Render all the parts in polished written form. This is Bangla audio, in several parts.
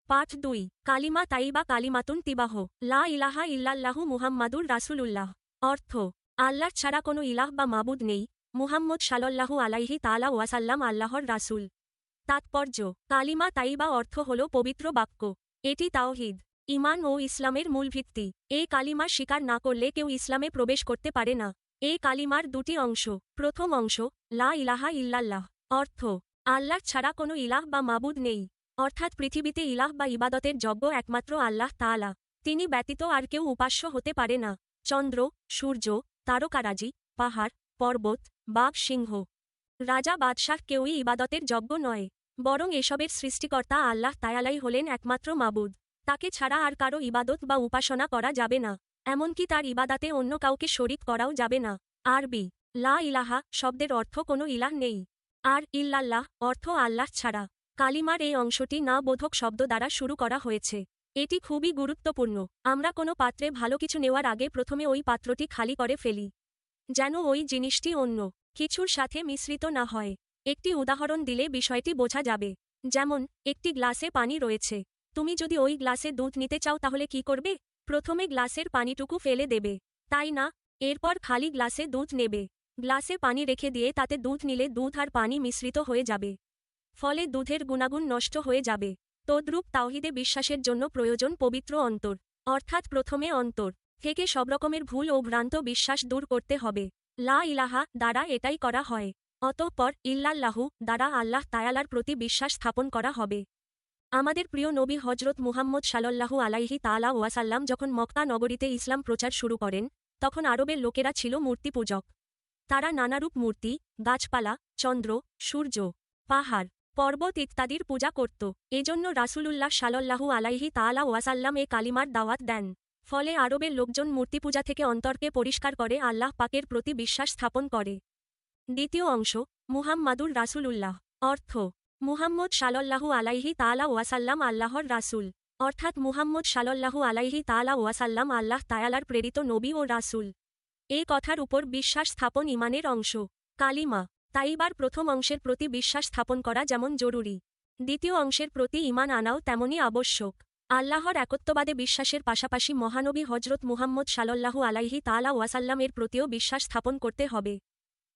পাঠ ২ কালিমা তাইবা কালিমাতুন তিবাহ লা ইলাহা ইল্লাল্লাহু মুহাম্মাদুর রাসূলুল্লাহ। অর্থ আল্লাহ ছাড়া কোনো ইলাহ বা মাবুদ নেই, মুহাম্মদ সাল্লাল্লাহু আলাইহি তাআলা ওয়াসাল্লাম আল্লাহর রাসূল। তাৎপর্য কালিমা তাইবা অর্থ হল পবিত্র বাক্য। এটি তাওহীদ, ঈমান ও ইসলামের মূল ভিত্তি। এই কালিমা স্বীকার না করলে কেউ ইসলামে প্রবেশ করতে পারে না। এই কালিমার দুটি অংশ। প্রথম অংশ লা ইলাহা ইল্লাল্লাহ, অর্থ আল্লাহ ছাড়া কোনো ইলাহ বা মাবুদ নেই, অর্থাৎ পৃথিবীতে ইলাহ বা ইবাদতের যোগ্য একমাত্র আল্লাহ তাআলা। তিনি ব্যতীত আর কেউ উপাস্য হতে পারে না। চন্দ্র, সূর্য, তারকারাজি, পাহাড়, পর্বত, বাঘ, সিংহ, রাজা, বাদশাহ কেউই ইবাদতের যোগ্য নয়, বরং এসবের সৃষ্টিকর্তা আল্লাহ তাআলাই হলেন একমাত্র মাবুদ। তাকে ছাড়া আর কারো ইবাদত বা উপাসনা করা যাবে না, এমনকি তার ইবাদাতে অন্য কাউকে শরীক করাও যাবে না। আরবি লা ইলাহা শব্দের অর্থ কোনো ইলাহ নেই, আর ইল্লাল্লাহ অর্থ আল্লাহ ছাড়া। কালিমার এই অংশটি না বোধক শব্দ দ্বারা শুরু করা হয়েছে। এটি খুবই গুরুত্বপূর্ণ। আমরা কোনো পাত্রে ভালো কিছু নেওয়ার আগে প্রথমে ওই পাত্রটি খালি করে ফেলি, যেন ওই জিনিসটি অন্য কিছুর সাথে মিশ্রিত না হয়। একটি উদাহরণ দিলে বিষয়টি বোঝা যাবে। যেমন একটি গ্লাসে পানি রয়েছে, তুমি যদি ওই গ্লাসে দুধ নিতে চাও তাহলে কি করবে? প্রথমে গ্লাসের পানিটুকু ফেলে দেবে, তাই না? এরপর খালি গ্লাসে দুধ নেবে। গ্লাসে পানি রেখে দিয়ে তাতে দুধ নিলে দুধ আর পানি মিশ্রিত হয়ে যাবে, ফলে দুধের গুণাগুণ নষ্ট হয়ে যাবে। তদ্রূপ তাওহীদে বিশ্বাসের জন্য প্রয়োজন পবিত্র অন্তর, অর্থাৎ প্রথমে অন্তর থেকে সবরকমের ভুল ও ভ্রান্ত বিশ্বাস দূর করতে হবে। লা ইলাহা দ্বারা এটাই করা হয়। অতঃপর ইল্লাল্লাহু দ্বারা আল্লাহ তাআলার প্রতি বিশ্বাস স্থাপন করা হবে। আমাদের প্রিয় নবী হজরত মুহাম্মদ সাল্লাল্লাহু আলাইহি তাআলা ওয়াসাল্লাম যখন মক্কা নগরীতে ইসলাম প্রচার শুরু করেন, তখন আরবের লোকেরা ছিল মূর্তি পূজক। তারা নানারূপ মূর্তি, গাছপালা, চন্দ্র, সূর্য, পাহাড়, পর্বত ইত্যাদির পূজা করত। এজন্য রাসূলুল্লাহ সাল্লাল্লাহু আলাইহি তাআলা ওয়াসাল্লাম এ কালিমার দাওয়াত দেন। ফলে আরবের লোকজন মূর্তিপূজা থেকে অন্তরকে পরিষ্কার করে আল্লাহ পাকের প্রতি বিশ্বাস স্থাপন করে। দ্বিতীয় অংশ মুহাম্মাদুর রাসূলুল্লাহ, অর্থ মুহাম্মদ সাল্লাল্লাহু আলাইহি তাআলা ওয়াসাল্লাম আল্লাহর রাসূল, অর্থাৎ মুহাম্মদ সাল্লাল্লাহু আলাইহি তাআলা ওয়াসাল্লাম আল্লাহ তাআলার প্রেরিত নবী ও রাসূল। এই কথার উপর বিশ্বাস স্থাপন ঈমানের অংশ। কালিমা তাইবার প্রথম অংশের প্রতি বিশ্বাস স্থাপন করা যেমন জরুরি, দ্বিতীয় অংশের প্রতি ঈমান আনাও তেমনি আবশ্যক। আল্লাহর একত্ববাদে বিশ্বাসের পাশাপাশি মহানবী হজরত মুহাম্মদ সাল্লাল্লাহু আলাইহি তাআলা ওয়াসাল্লাম এর প্রতিও বিশ্বাস স্থাপন করতে হবে,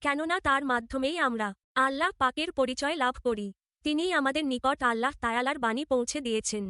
কেননা তার মাধ্যমেই আমরা আল্লাহ পাকের পরিচয় লাভ করি। তিনিই আমাদের নিকট আল্লাহ তাআলার বাণী পৌঁছে দিয়েছেন।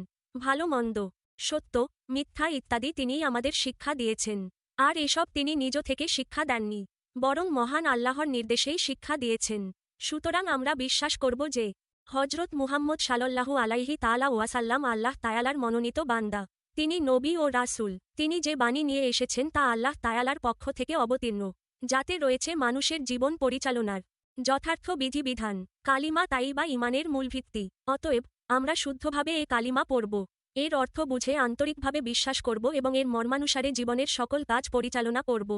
ভালো মন্দ, সত্য, মিথ্যা ইত্যাদি তিনিই আমাদের শিক্ষা দিয়েছেন। আর এসব তিনি নিজ থেকে শিক্ষা দেননি, বরং মহান আল্লাহর নির্দেশেই শিক্ষা দিয়েছেন। সুতরাং আমরা বিশ্বাস করব যে হজরত মুহাম্মদ সাল্লাল্লাহু আলাইহি তাআলা ওয়াসাল্লাম আল্লাহ তাআলার মনোনীত বান্দা। তিনি নবী ও রাসূল। তিনি যে বাণী নিয়ে এসেছেন তা আল্লাহ তাআলার পক্ষ থেকে অবতীর্ণ, যাতে রয়েছে মানুষের জীবন পরিচালনার যথার্থ বিধিবিধান। কালিমা তাইবা ঈমানের মূল ভিত্তি। অতএব আমরা শুদ্ধভাবে এ কালিমা পড়ব, এর অর্থ বুঝে আন্তরিকভাবে বিশ্বাস করব এবং এর মর্মানুসারে জীবনের সকল কাজ পরিচালনা করব।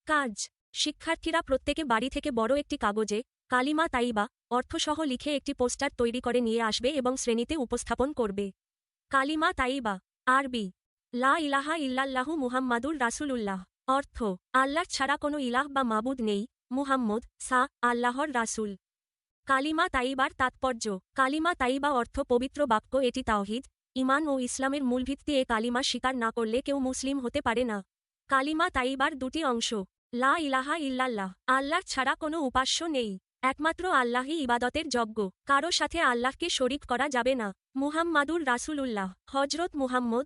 কাজ শিক্ষার্থীরা প্রত্যেকে বাড়ি থেকে বড় একটি কাগজে কালিমা তাইবা অর্থসহ লিখে একটি পোস্টার তৈরি করে নিয়ে আসবে এবং শ্রেণীতে উপস্থাপন করবে। কালিমা তাইবা আরবি লা ইলাহা ইল্লাল্লাহু মুহাম্মাদুর রাসূলুল্লাহ, অর্থ আল্লাহ ছাড়া কোনো ইলাহ বা মাবুদ নেই, মুহাম্মদ আল্লাহর রাসূল। কালিমা তাইবার তাৎপর্য কালিমা তাইবা অর্থ পবিত্র বাক্য। এটি তাওহীদ, ঈমান ও ইসলামের মূল ভিত্তি। এ কালিমা স্বীকার না করলে কেউ মুসলিম হতে পারে না। কালিমা তাইবার দুটি অংশ। লা ইলাহা ইল্লাল্লাহ আল্লাহ ছাড়া কোনো উপাস্য নেই, একমাত্র আল্লাহই ইবাদতের যোগ্য, কারো সাথে আল্লাহকে শরীক করা যাবে না। মুহাম্মাদুর রাসূলুল্লাহ হজরত মুহাম্মদ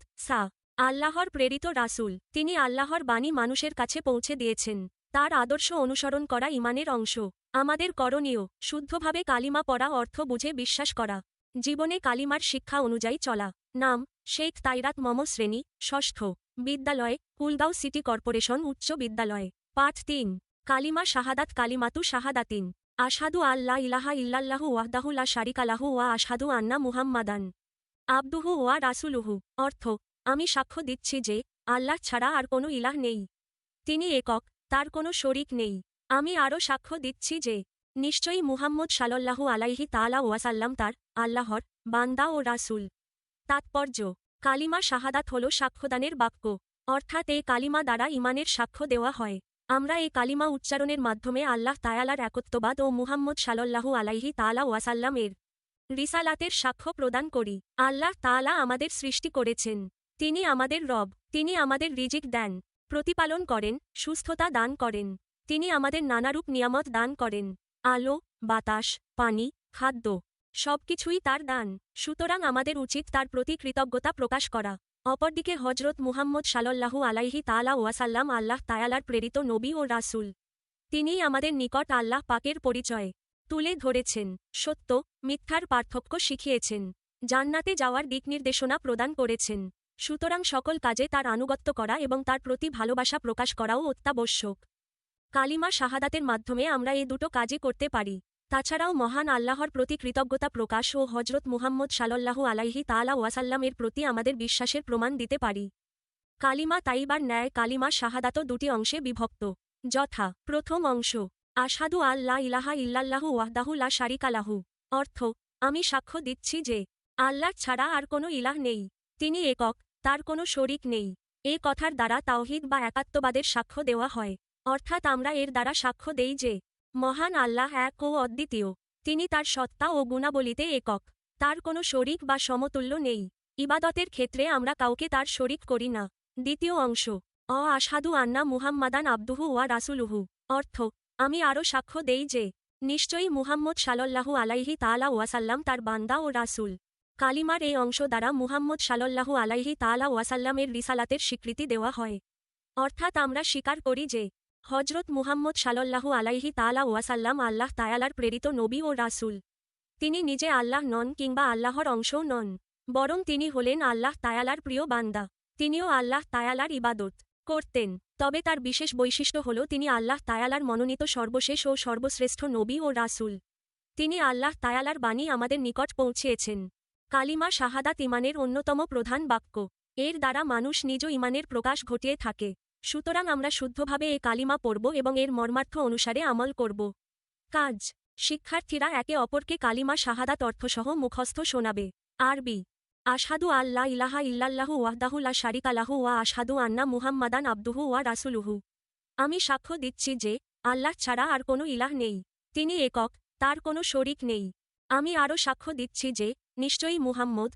আল্লাহর প্রেরিত রাসূল। তিনি আল্লাহর বাণী মানুষের কাছে পৌঁছে দিয়েছেন। তার আদর্শ অনুসরণ করা ঈমানের অংশ। আমাদের করণীয় শুদ্ধভাবে কালিমা পড়া, অর্থ বুঝে বিশ্বাস করা, জীবনে কালিমার শিক্ষা অনুযায়ী চলা। নাম শেখ তাইরাত মম, শ্রেণী ষষ্ঠ, বিদ্যালয় কুলগাঁও সিটি কর্পোরেশন উচ্চ বিদ্যালয়। পাঠ ৩ কালিমা শাহাদাত কালিমাতু শাহাদাতিন আশহাদু আল্লা ইলাহা ইল্লাল্লাহু ওয়াহদাহু লা শারিকা লাহু ওয়া আশহাদু আন্না মুহাম্মাদান আবদুহু ওয়া রাসূলুহু, অর্থ আমি সাক্ষ্য দিচ্ছি যে আল্লাহ ছাড়া আর কোনো ইলাহ নেই, তিনি একক, তার কোনো শরীক নেই। আমি আরও সাক্ষ্য দিচ্ছি যে নিশ্চয়ই মুহাম্মদ সাল্লাল্লাহু আলাইহি তাআলা ওয়াসাল্লাম তার আল্লাহর বান্দা ও রাসূল। তাৎপর্য কালিমা শাহাদাত হল সাক্ষ্যদানের বাক্য, অর্থাৎ এই কালিমা দ্বারা ঈমানের সাক্ষ্য দেওয়া হয়। আমরা এই কালিমা উচ্চারণের মাধ্যমে আল্লাহ তাআলার একত্ববাদ ও মুহাম্মদ সাল্লাল্লাহু আলাইহি তাআলা ওয়াসাল্লাম এর রিসালাতের সাক্ষ্য প্রদান করি আল্লাহ তাআলা আমাদের সৃষ্টি করেছেন। তিনি আমাদের রব। তিনি আমাদের রিজিক দেন, প্রতিপালন করেন, সুস্থতা দান করেন। তিনি আমাদের নানারূপ নিয়ামত দান করেন। আলো, বাতাস, পানি, খাদ্য সবকিছুই তার দান। সুতরাং আমাদের উচিত তার প্রতি কৃতজ্ঞতা প্রকাশ করা। অপরদিকে হজরত মুহাম্মদ সাল্লাল্লাহু আলাইহি তাআলা ওয়াসাল্লাম আল্লাহ তাআলার প্রেরিত নবী ও রাসূল। তিনিই আমাদের নিকট আল্লাহ পাকের পরিচয় তুলে ধরেছেন, সত্য মিথ্যার পার্থক্য শিখিয়েছেন, জান্নাতে যাওয়ার দিকনির্দেশনা প্রদান করেছেন। সুতরাং সকল কাজে তার আনুগত্য করা এবং তার প্রতি ভালোবাসা প্রকাশ করাও অত্যাবশ্যক। কালিমা শাহাদাতের মাধ্যমে আমরা এ দুটো কাজই করতে পারি। তাছাড়াও মহান আল্লাহর প্রতি কৃতজ্ঞতা প্রকাশ ও হজরত মুহাম্মদ সাল্লাল্লাহু আলাইহি তাআলা ওয়াসাল্লামের প্রতি আমাদের বিশ্বাসের প্রমাণ দিতে পারি। কালিমা তাইবার ন্যায় কালিমা শাহাদাতও দুটি অংশে বিভক্ত, যথা: প্রথম অংশ আশহাদু আল্লা ইলাহা ইল্লাল্লাহু ওয়াহদাহু লা শারিকা লাহু, অর্থ আমি সাক্ষ্য দিচ্ছি যে আল্লাহ ছাড়া আর কোনো ইলাহ নেই, তিনি একক, তার কোনো শরিক নেই। এ কথার দ্বারা তাওহীদ বা একাত্মবাদের সাক্ষ্য দেওয়া হয়, অর্থাৎ আমরা এর দ্বারা সাক্ষ্য দেই যে মহান আল্লাহ এক ও অদ্বিতীয়। তিনি তার সত্তা ও গুণাবলীতে একক, তার কোনো শরিক বা সমতুল্য নেই। ইবাদতের ক্ষেত্রে আমরা কাউকে তার শরিক করি না। দ্বিতীয় অংশ আশহাদু আন্না মুহাম্মাদান আবদুহু ওয়া রাসূলুহু, অর্থ আমি আরও সাক্ষ্য দেই যে নিশ্চয়ই মুহাম্মদ সাল্লাল্লাহু আলাইহি তাআলা ওয়াসাল্লাম তার বান্দা ও রাসূল। কালিমার এই অংশ দ্বারা মুহাম্মদ সাল্লাল্লাহু আলাইহি তাআলা ওয়াসাল্লামের রিসালাতের স্বীকৃতি দেওয়া হয়, অর্থাৎ আমরা স্বীকার করি যে হজরত মুহাম্মদ সাল্লাল্লাহু আলাইহি তাআলা ওয়াসাল্লাম আল্লাহ তাআলার প্রেরিত নবী ও রাসূল। তিনি নিজে আল্লাহ নন কিংবা আল্লাহর অংশও নন, বরং তিনি হলেন আল্লাহ তাআলার প্রিয় বান্দা। তিনিও আল্লাহ তাআলার ইবাদত করতেন, তবে তার বিশেষ বৈশিষ্ট্য হল তিনি আল্লাহ তাআলার মনোনীত সর্বশেষ ও সর্বশ্রেষ্ঠ নবী ও রাসূল। তিনি আল্লাহ তাআলার বাণী আমাদের নিকট পৌঁছিয়েছেন। কালিমা শাহাদাত ইমানের অন্যতম প্রধান বাক্য। এর দ্বারা মানুষ নিজ ইমানের প্রকাশ ঘটিয়ে থাকে। সুতরাং আমরা শুদ্ধভাবে এ কালিমা পড়ব এবং এর মর্মার্থ অনুসারে আমল করব। কাজ: শিক্ষার্থীরা একে অপরকে কালিমা শাহাদাত অর্থসহ মুখস্থ শোনাবে। আরবি: আশহাদু আল্লা ইলাহা ইল্লাল্লাহু ওয়াহদাহু লা শারিকা লাহু ওয়া আশহাদু আন্না মুহাম্মাদান আবদুহু ওয়া রাসূলুহু। আমি সাক্ষ্য দিচ্ছি যে আল্লাহ ছাড়া আর কোনো ইলাহ নেই, তিনি একক, তার কোনো শরিক নেই। আমি আরও সাক্ষ্য দিচ্ছি যে নিশ্চয়ই মুহাম্মদ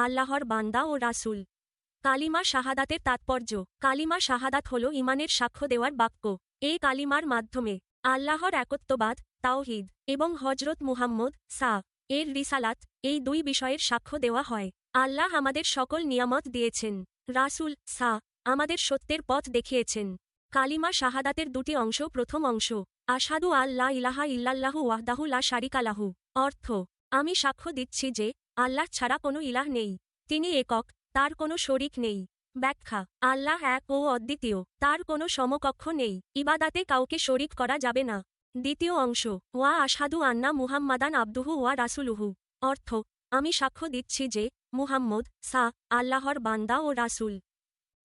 আল্লাহর বান্দা ও রাসূল। কালিমা শাহাদাতের তাৎপর্য: কালিমা শাহাদাত হল ইমানের সাক্ষ্য দেওয়ার বাক্য। এই কালিমার মাধ্যমে আল্লাহর একত্ববাদ, তাওহীদ এবং হজরত মুহাম্মদ এর রিসালাত, এই দুই বিষয়ের সাক্ষ্য দেওয়া হয়। আল্লাহ আমাদের সকল নিয়ামত দিয়েছেন, রাসূল আমাদের সত্যের পথ দেখিয়েছেন। কালিমা শাহাদাতের দুটি অংশ। প্রথম অংশ আশহাদু আল্লা ইলাহা ইল্লাল্লাহু ওয়াহদাহু লা শারিকা লাহু, অর্থ আমি সাক্ষ্য দিচ্ছি যে আল্লাহ ছাড়া কোনো ইলাহ নেই, তিনি একক, তার কোনো শরিক নেই। ব্যাখ্যা: আল্লাহ এক ও অদ্বিতীয়, তার কোনো সমকক্ষ নেই, ইবাদাতে কাউকে শরিক করা যাবে না। দ্বিতীয় অংশ ওয়া আশহাদু আন্না মুহাম্মাদান আবদুহু ওয়া রাসূলুহু, অর্থ আমি সাক্ষ্য দিচ্ছি যে মুহাম্মদ আল্লাহর বান্দা ও রাসূল।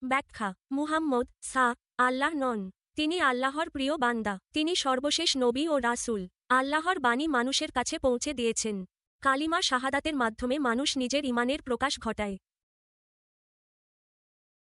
ব্যাখ্যা: মুহাম্মদ আল্লাহ নন, তিনি আল্লাহর প্রিয় বান্দা। তিনি সর্বশেষ নবী ও রাসূল। আল্লাহর বাণী মানুষের কাছে পৌঁছে দিয়েছেন। কালিমা শাহাদাতের মাধ্যমে মানুষ নিজের ইমানের প্রকাশ ঘটায়।